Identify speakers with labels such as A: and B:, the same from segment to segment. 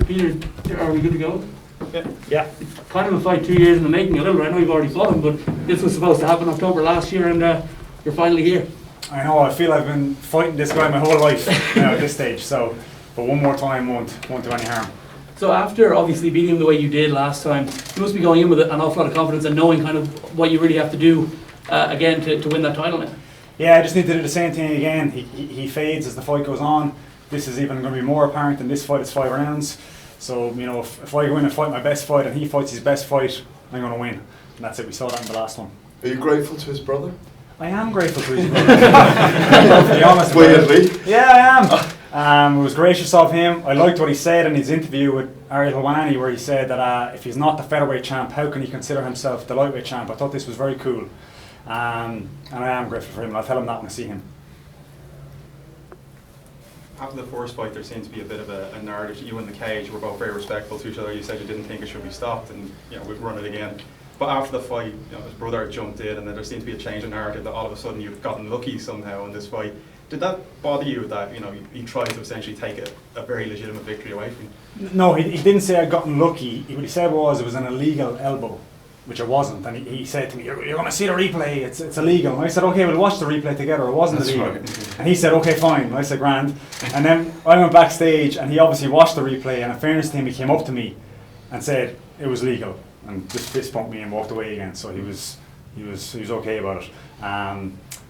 A: Peter, are we good to go?
B: Yeah.
A: It's kind of a fight 2 years in the making a little bit. I know you've already fought him, but this was supposed to happen October last year, and you're finally here.
B: I know, I feel I've been fighting this guy my whole life now at this stage, so, but one more time won't do any harm.
A: So after obviously beating him the way you did last time, you must be going in with an awful lot of confidence and knowing kind of what you really have to do again to win that title now.
B: Yeah, I just need to do the same thing again. He fades as the fight goes on. This is even going to be more apparent in this fight. It's 5 rounds. So, you know, if I go in and fight my best fight and he fights his best fight, I'm going to win. And that's it. We saw that in the last one.
C: Are you grateful to his brother?
B: I am grateful to his brother. To be honest.
C: Weirdly.
B: Yeah, I am. It was gracious of him. I liked what he said in his interview with Ariel Helwani, where he said that if he's not the featherweight champ, how can he consider himself the lightweight champ? I thought this was very cool. And I am grateful for him, and I'll tell him that when I see him.
D: After the first fight, there seemed to be a bit of a narrative. You and the cage were both very respectful to each other. You said you didn't think it should be stopped, and we've run it again. But after the fight, his brother jumped in, and then there seemed to be a change in narrative that all of a sudden you've gotten lucky somehow in this fight. Did that bother you that he tried to essentially take a very legitimate victory away from you?
B: No, he didn't say I'd gotten lucky. What he said was it was an illegal elbow, which it wasn't. And he said to me, "You're going to see the replay. It's illegal." And I said, "Okay, we'll watch the replay together. It wasn't illegal." Right. And he said, "Okay, fine." And I said, "Grand." And then I went backstage, and he obviously watched the replay. And in fairness to him, he came up to me and said it was legal, and just fist bumped me and walked away again. So he was okay about it.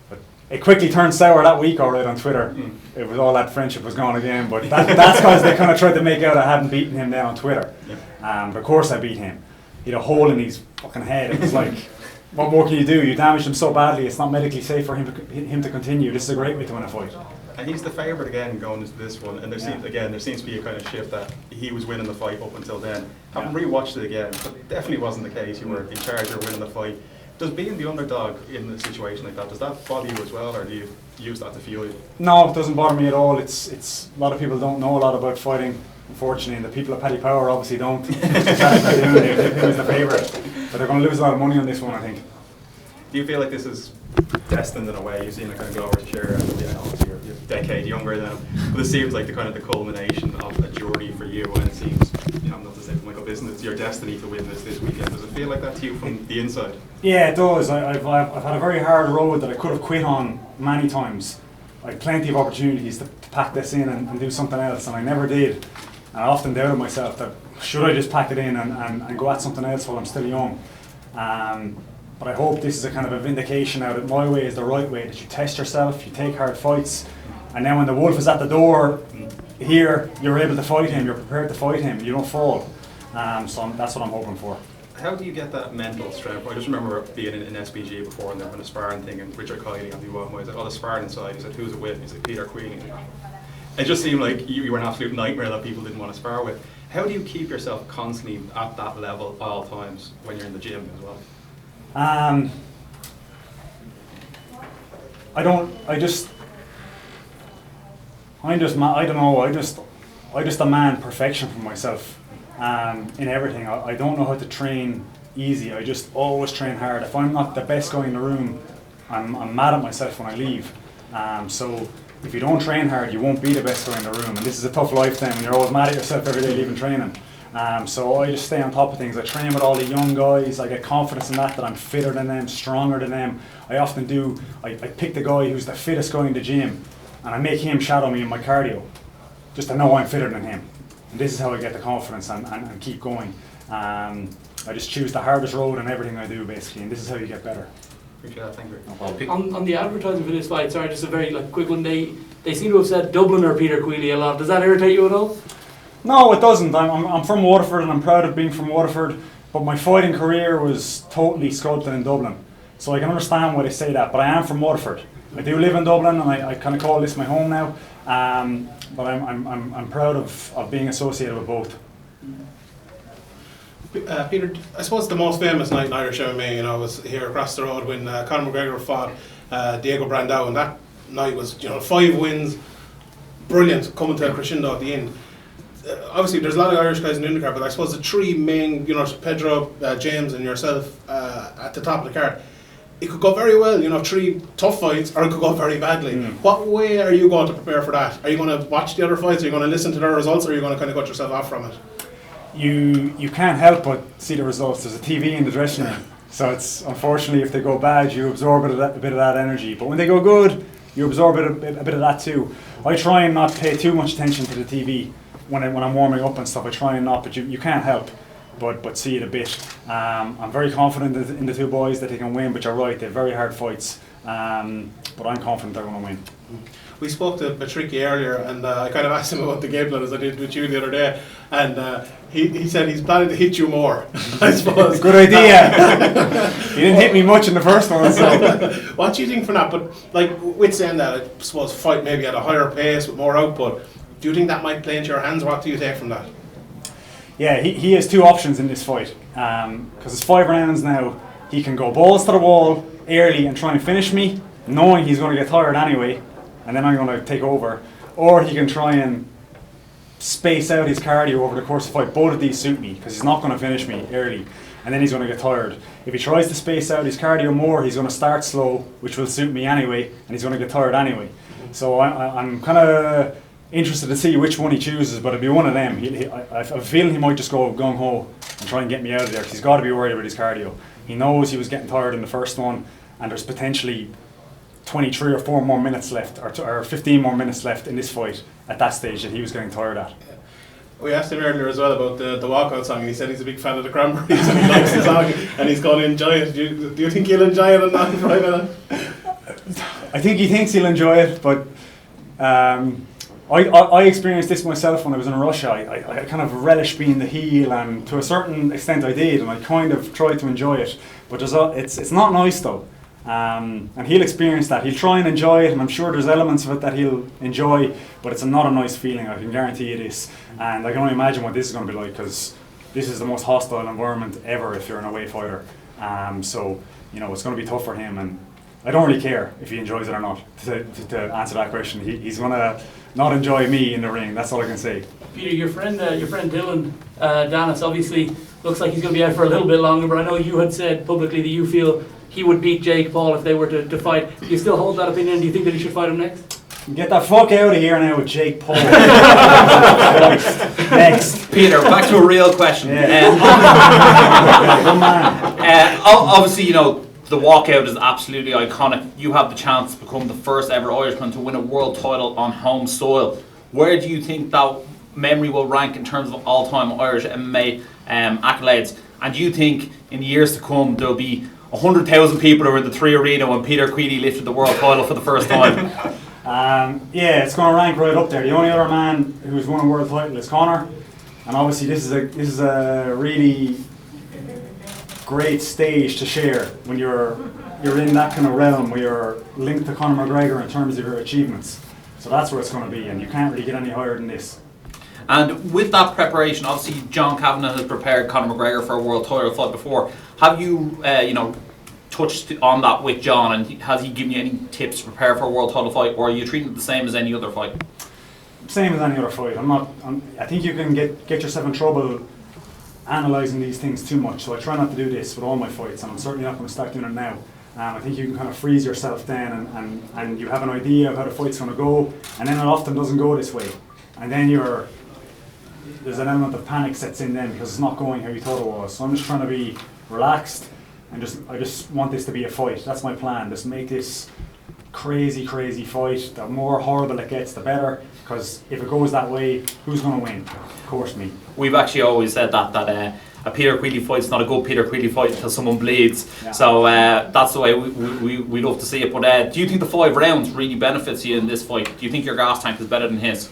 B: But it quickly turned sour that week, all right, on Twitter. It was all that friendship was gone again. But that's because they kind of tried to make out I hadn't beaten him there on Twitter. But of course I beat him. He had a hole in his fucking head. It was like, what more can you do? You damaged him so badly, it's not medically safe for him to continue. This is a great way to win a fight.
D: And he's the favourite again going into this one, and there seems to be a kind of shift that he was winning the fight up until then. Having rewatched it again, but definitely wasn't the case. You were in charge, you were winning the fight. Does being the underdog in a situation like that, does that bother you as well, or do you use that to fuel you?
B: No, it doesn't bother me at all. It's a lot of people don't know a lot about fighting, unfortunately, and the people at Paddy Power obviously don't. They think he's the favourite, but they're going to lose a lot of money on this one, I think.
D: Do you feel like this is destined in a way? You've seen it kind of go over to share, obviously you're a decade younger than him, but it seems like the culmination of a journey for you, and it seems, not to say from Michael Bisson, it's your destiny to win this weekend. Does it feel like that to you from the inside? Yeah,
B: it does. I've had a very hard road that I could have quit on many times. I had plenty of opportunities to pack this in and do something else, and I never did. And I often doubted myself that should I just pack it in and go at something else while I'm still young. But I hope this is a kind of a vindication now that my way is the right way, that you test yourself, you take hard fights, and then when the wolf is at the door, here, you're able to fight him, you're prepared to fight him, you don't fall. So that's what I'm hoping for.
D: How do you get that mental strength? I just remember being in SBG before and there was a sparring thing, and Richard Queally on the one was like, "Oh, the sparring inside." He said, "Who's it with?" He said, "Peter Queally." It just seemed like you were an absolute nightmare that people didn't want to spar with. How do you keep yourself constantly at that level at all times when you're in the gym as well?
B: I just demand perfection from myself in everything. I don't know how to train easy. I just always train hard. If I'm not the best guy in the room, I'm mad at myself when I leave. So if you don't train hard, you won't be the best guy in the room. And this is a tough life then when you're always mad at yourself every day leaving training. So I just stay on top of things. I train with all the young guys. I get confidence in that I'm fitter than them, stronger than them. I often do. I pick the guy who's the fittest guy in the gym, and I make him shadow me in my cardio, just to know I'm fitter than him. And this is how I get the confidence and keep going. I just choose the hardest road in everything I do, basically, and this is how you get better.
D: Appreciate that, thank you.
B: No problem.
A: On the advertising for this fight, sorry, just a very quick one. They seem to have said Dublin or Peter Queally a lot. Does that irritate you at all?
B: No, it doesn't. I'm from Waterford and I'm proud of being from Waterford, but my fighting career was totally sculpted in Dublin. So I can understand why they say that, but I am from Waterford. I do live in Dublin and I kind of call this my home now, but I'm proud of being associated with both.
E: Peter, I suppose the most famous night in Irish MMA, was here across the road when Conor McGregor fought Diego Brandao, and that night was 5 wins, brilliant, coming to a crescendo at the end. Obviously, there's a lot of Irish guys in the undercard, but I suppose the 3 main, Pedro, James, and yourself at the top of the card. it could go very well, 3 tough fights, or it could go very badly. What way are you going to prepare for that? Are you going to watch the other fights? Are you going to listen to their results? Or are you going to kind of cut yourself off from it?
B: You can't help but see the results. There's a TV in the dressing room. So it's, unfortunately, if they go bad, you absorb a bit of that energy. But when they go good, you absorb a bit of that too. I try and not pay too much attention to the TV when I'm warming up and stuff. I try and not, but you can't help but see it a bit. I'm very confident in the 2 boys that they can win, but you're right, they're very hard fights. But I'm confident they're going to win.
E: We spoke to Patricky earlier, and I kind of asked him about the game plan as I did with you the other day, and he said he's planning to hit you more, I suppose.
B: Good idea. He didn't hit me much in the first one, so.
E: What do you think from that? But like, with saying that, I suppose fight maybe at a higher pace with more output, do you think that might play into your hands? What do you take from that?
B: Yeah, he has 2 options in this fight, because it's 5 rounds now. He can go balls to the wall early and try and finish me, knowing he's going to get tired anyway, and then I'm going to take over. Or he can try and space out his cardio over the course of the fight. Both of these suit me, because he's not going to finish me early, and then he's going to get tired. If he tries to space out his cardio more, he's going to start slow, which will suit me anyway, and he's going to get tired anyway. So I'm kind of interested to see which one he chooses, but it'll be one of them. I have a feeling he might just go gung-ho and try and get me out of there, because he's got to be worried about his cardio. He knows he was getting tired in the first one, and there's potentially 23 or 4 more minutes left, or 15 more minutes left in this fight at that stage that he was getting tired at.
E: We asked him earlier as well about the walkout song, and he said he's a big fan of the Cranberries and he likes the song, and he's going to enjoy it. Do you think he'll enjoy it or not on Friday night?
B: I think he thinks he'll enjoy it, but I experienced this myself when I was in Russia. I kind of relished being the heel, and to a certain extent I did, and I kind of tried to enjoy it. But it's not nice though, and he'll experience that. He'll try and enjoy it, and I'm sure there's elements of it that he'll enjoy, but it's not a nice feeling, I can guarantee you this. And I can only imagine what this is going to be like, because this is the most hostile environment ever if you're an away fighter. So it's going to be tough for him, and I don't really care if he enjoys it or not. To answer that question, he's going to not enjoy me in the ring. That's all I can say.
A: Peter, your friend Dylan Dennis obviously looks like he's going to be out for a little bit longer, but I know you had said publicly that you feel he would beat Jake Paul if they were to fight. Do you still hold that opinion? Do you think that he should fight him next?
B: Get the fuck out of here now with Jake Paul. Next.
C: Peter, back to a real question.
B: Yeah.
C: Obviously, the walkout is absolutely iconic. You have the chance to become the first ever Irishman to win a world title on home soil. Where do you think that memory will rank in terms of all-time Irish MMA accolades? And do you think in the years to come there'll be 100,000 people who were in the 3 Arena when Peter Queally lifted the world title for the first time?
B: Yeah, it's going to rank right up there. The only other man who's won a world title is Conor, and obviously this is a really great stage to share when you're in that kind of realm where you're linked to Conor McGregor in terms of your achievements. So that's where it's going to be, and you can't really get any higher than this.
C: And with that preparation, obviously John Kavanagh has prepared Conor McGregor for a world title fight before. Have you, touched on that with John, and has he given you any tips to prepare for a world title fight, or are you treating it the same as any other fight?
B: Same as any other fight. I think you can get yourself in trouble analysing these things too much, so I try not to do this with all my fights, and I'm certainly not going to start doing it now. I think you can kind of freeze yourself down, and you have an idea of how the fight's going to go, and then it often doesn't go this way, and then there's an element of panic sets in then because it's not going how you thought it was. So I'm just trying to be relaxed, and I just want this to be a fight. That's my plan. Just make this crazy fight. The more horrible it gets, the better. Because if it goes that way, who's going to win? Of course, me.
C: We've actually always said that a Peter Queally fight's not a good Peter Queally fight until someone bleeds. Yeah. So that's the way we love to see it. But do you think the 5 rounds really benefits you in this fight? Do you think your gas tank is better than his?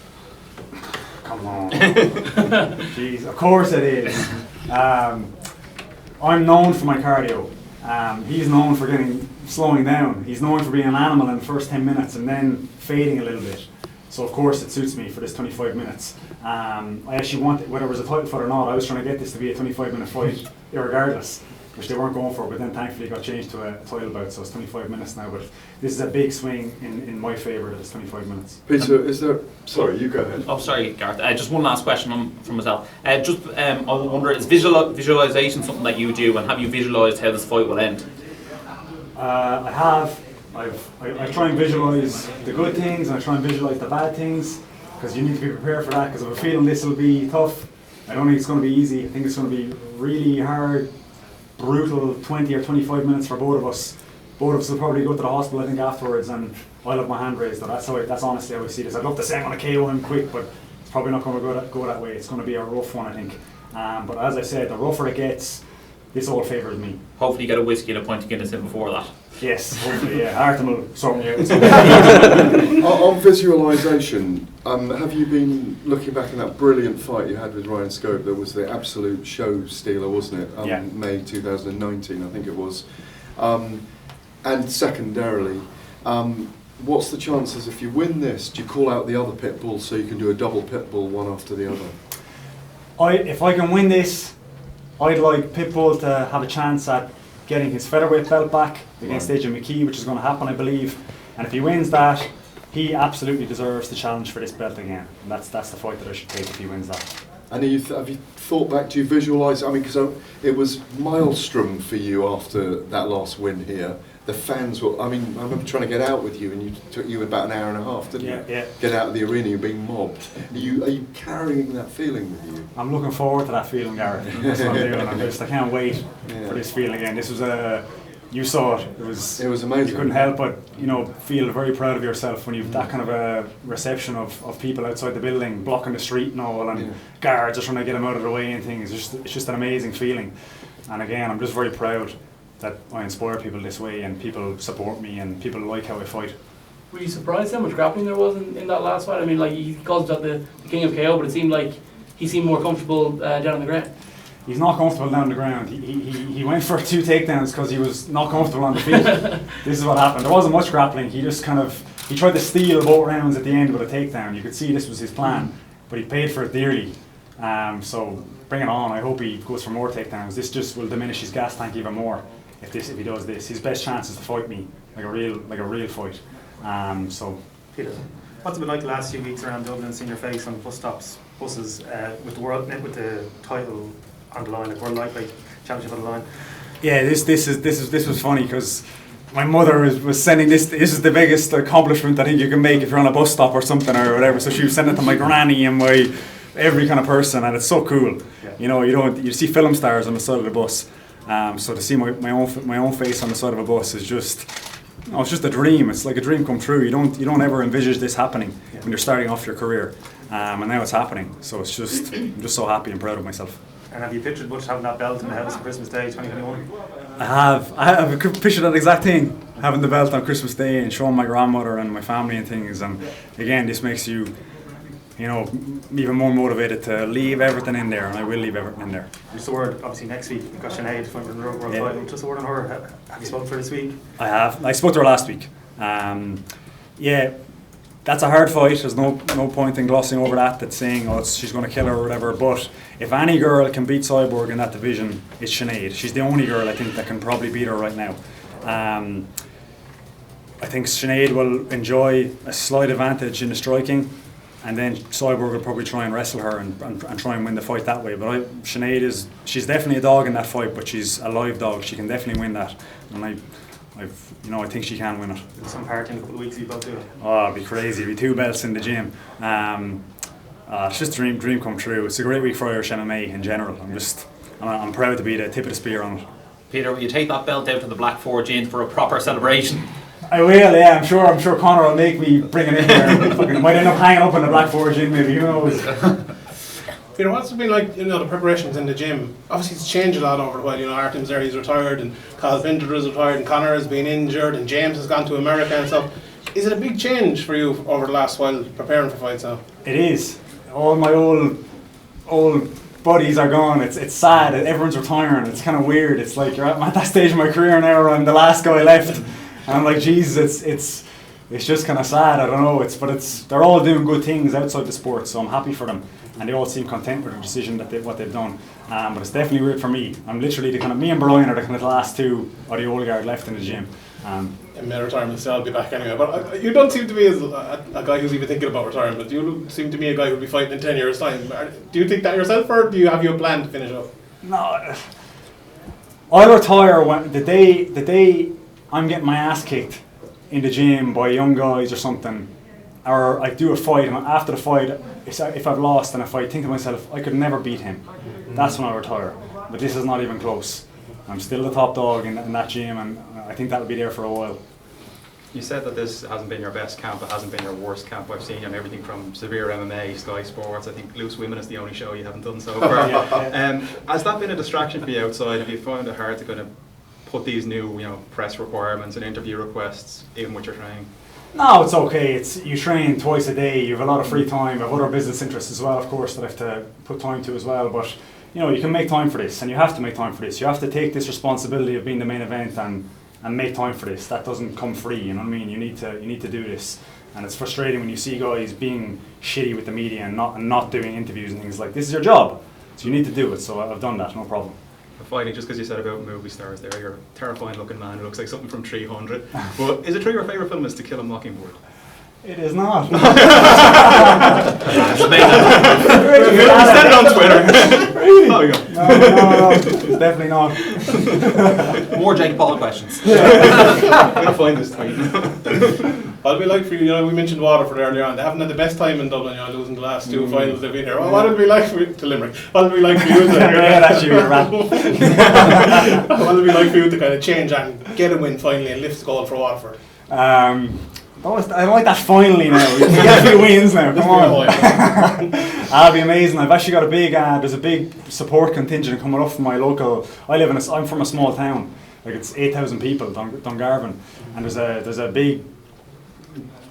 B: Come on. Jeez, of course it is. I'm known for my cardio. He's known for slowing down. He's known for being an animal in the first 10 minutes and then fading a little bit. So of course it suits me for this 25 minutes. I actually wanted, whether it was a title fight or not, I was trying to get this to be a 25-minute fight irregardless, which they weren't going for, but then thankfully it got changed to a title bout, so it's 25 minutes now. But this is a big swing in my favour that it's 25 minutes.
F: Peter, is there... Sorry, you go ahead.
C: Oh, sorry, Gareth. Just one last question from myself. I wonder, is visualisation something that you do, and have you visualised how this fight will end?
B: I have. I try and visualise the good things and I try and visualise the bad things because you need to be prepared for that because I have a feeling this will be tough. I don't think it's going to be easy. I think it's going to be really hard, brutal 20 or 25 minutes for both of us. Both of us will probably go to the hospital I think afterwards and I'll have my hand raised. That's honestly how I see this. I'd love to say I'm going to KO him quick but it's probably not going to go that way. It's going to be a rough one I think. But as I said, the rougher it gets, this all favours me.
C: Hopefully you get a whiskey and a pint of Guinness in before that.
B: Yes, hopefully, yeah. Hard to move. So,
F: On visualisation, have you been looking back in that brilliant fight you had with Ryan Scope? That was the absolute show stealer, wasn't it?
B: Yeah.
F: May 2019, I think it was. And secondarily, what's the chances if you win this? Do you call out the other pit bulls so you can do a double pit bull one after the other?
B: if I can win this, I'd like Pitbull to have a chance at getting his featherweight belt back against AJ McKee, which is going to happen, I believe. And if he wins that, he absolutely deserves the challenge for this belt again. And that's the fight that I should take if he wins that.
F: And have you thought back, do you visualise, I mean, because it was maelstrom for you after that last win here. The fans were, I mean, I remember trying to get out with you and you took you about an hour and a half, didn't you?
B: Yeah.
F: Get out of the arena, you're being mobbed. Are you carrying that feeling with you?
B: I'm looking forward to that feeling, Gareth. That's what I'm doing. I can't wait for this feeling again. This was you saw it. It was
F: amazing.
B: You couldn't help but, feel very proud of yourself when you've that kind of a reception of people outside the building, blocking the street and all, and guards are trying to get them out of the way and things. It's just an amazing feeling. And again, I'm just very proud that I inspire people this way and people support me and people like how I fight.
A: Were you surprised how much grappling there was in that last fight? I mean, like, he calls that the king of KO, but it seemed like he seemed more comfortable down on the ground.
B: He's not comfortable down the ground. He went for 2 takedowns because he was not comfortable on the feet. This is what happened. There wasn't much grappling. He just he tried to steal both rounds at the end with a takedown. You could see this was his plan, but he paid for it dearly. So bring it on. I hope he goes for more takedowns. This just will diminish his gas tank even more if he does this. His best chance is to fight me like a real fight. So
G: Peter, what's it been like the last few weeks around Dublin, seeing your face on buses with the title on the line, like World Lightweight Championship on the line?
B: Yeah, this was funny because my mother was sending this. This is the biggest accomplishment I think you can make if you're on a bus stop or something or whatever. So she was sending it to my granny and every kind of person, and it's so cool. Yeah. You see film stars on the side of the bus. So to see my own face on the side of a bus is just, it's just a dream. It's like a dream come true. You don't ever envisage this happening when you're starting off your career, and now it's happening. So I'm just so happy and proud of myself.
G: And have you pictured much having that belt in the house on Christmas Day 2021?
B: I have pictured that exact thing, having the belt on Christmas Day and showing my grandmother and my family and things. And again, this makes you even more motivated to leave everything in there, and I will leave everything in there.
G: Just a word, obviously next week you've got Sinead for the world title. Just a word on her. Have you spoken for this week?
B: I have. I spoke to her last week. That's a hard fight. There's no point in glossing over that. That's saying she's going to kill her or whatever. But if any girl can beat Cyborg in that division, it's Sinead. She's the only girl I think that can probably beat her right now. I think Sinead will enjoy a slight advantage in the striking. And then Cyborg will probably try and wrestle her and try and win the fight that way. But Sinead she's definitely a dog in that fight, but she's a live dog. She can definitely win that. And I think she can win it.
G: Some party in a couple of weeks, you both do it.
B: Oh, it'd be crazy. It'd be 2 belts in the gym. It's just a dream come true. It's a great week for Irish MMA in general. I'm proud to be the tip of the spear on it.
C: Peter, will you take that belt out to the Black Forge Inn for a proper celebration?
B: I will, yeah. I'm sure Conor will make me bring it in there. Might end up hanging up in the Black Forge Inn, maybe. Who knows?
E: Peter, what's it been like, the preparations in the gym? Obviously it's changed a lot over the while, Artem's there, he's retired, and Kyle Vinter is retired, and Conor has been injured, and James has gone to America and stuff. Is it a big change for you over the last while preparing for fights now?
B: It is. All my old buddies are gone. It's sad. Everyone's retiring. It's kind of weird. It's like I'm at that stage of my career now where I'm the last guy left. And I'm like, Jesus, it's just kind of sad. I don't know. They're all doing good things outside the sport, so I'm happy for them, and they all seem content with the decision what they've done. But it's definitely weird for me. I'm literally me and Brian are the kind of the last 2 of the old guard left in the gym.
E: In my retirement, so I'll be back anyway. But you don't seem to me as a guy who's even thinking about retirement. You seem to me a guy who'll be fighting in 10 years' time. Do you think that yourself, or do you have your plan to finish up?
B: No, I'll retire when the day I'm getting my ass kicked in the gym by young guys or something, or I do a fight, and after the fight, if I've lost and if I think to myself, I could never beat him, that's when I retire. But this is not even close. I'm still the top dog in that gym, and I think that'll be there for a while.
D: You said that this hasn't been your best camp, it hasn't been your worst camp. I've seen you on everything from Severe MMA, Sky Sports. I think Loose Women is the only show you haven't done so far. Has that been a distraction for you outside? Have you found it hard to kind of put these new, press requirements and interview requests in with your training?
B: No, it's okay. You train twice a day. You have a lot of free time. You have other business interests as well, of course, that I have to put time to as well. But you can make time for this, and you have to make time for this. You have to take this responsibility of being the main event and make time for this. That doesn't come free. You know what I mean? You need to do this, and it's frustrating when you see guys being shitty with the media and not doing interviews and things like this is your job, so you need to do it. So I've done that, no problem.
D: Finally, just because you said about movie stars there, you're a terrifying looking man who looks like something from 300. But is it true your favourite film is To Kill a Mockingbird?
B: It is not.
C: You
D: said it on Twitter.
B: Really?
D: Oh, yeah.
B: No, it's definitely not.
C: More Jake Paul questions.
D: I'm going to find this tweet.
E: What'll it be like for you? We mentioned Waterford earlier on. They haven't had the best time in Dublin, losing the last two finals they've been here. Well, what'll it be like for you to Limerick? What'll it be like for you what'll it be like for you to kind of change and get a win finally and lift the goal for Waterford?
B: I don't like that finally now. We get a few wins now. Come on. That'll be amazing. I've actually got a big. There's a big support contingent coming up from my local. I'm from a small town. Like it's 8,000 people, Dungarvan, and there's a big.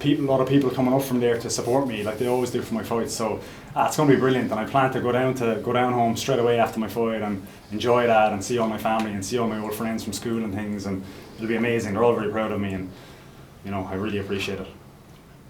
B: A lot of people coming up from there to support me, like they always do for my fights. So it's going to be brilliant, and I plan to go down home straight away after my fight and enjoy that and see all my family and see all my old friends from school and things, and it'll be amazing. They're all very proud of me, and I really appreciate it.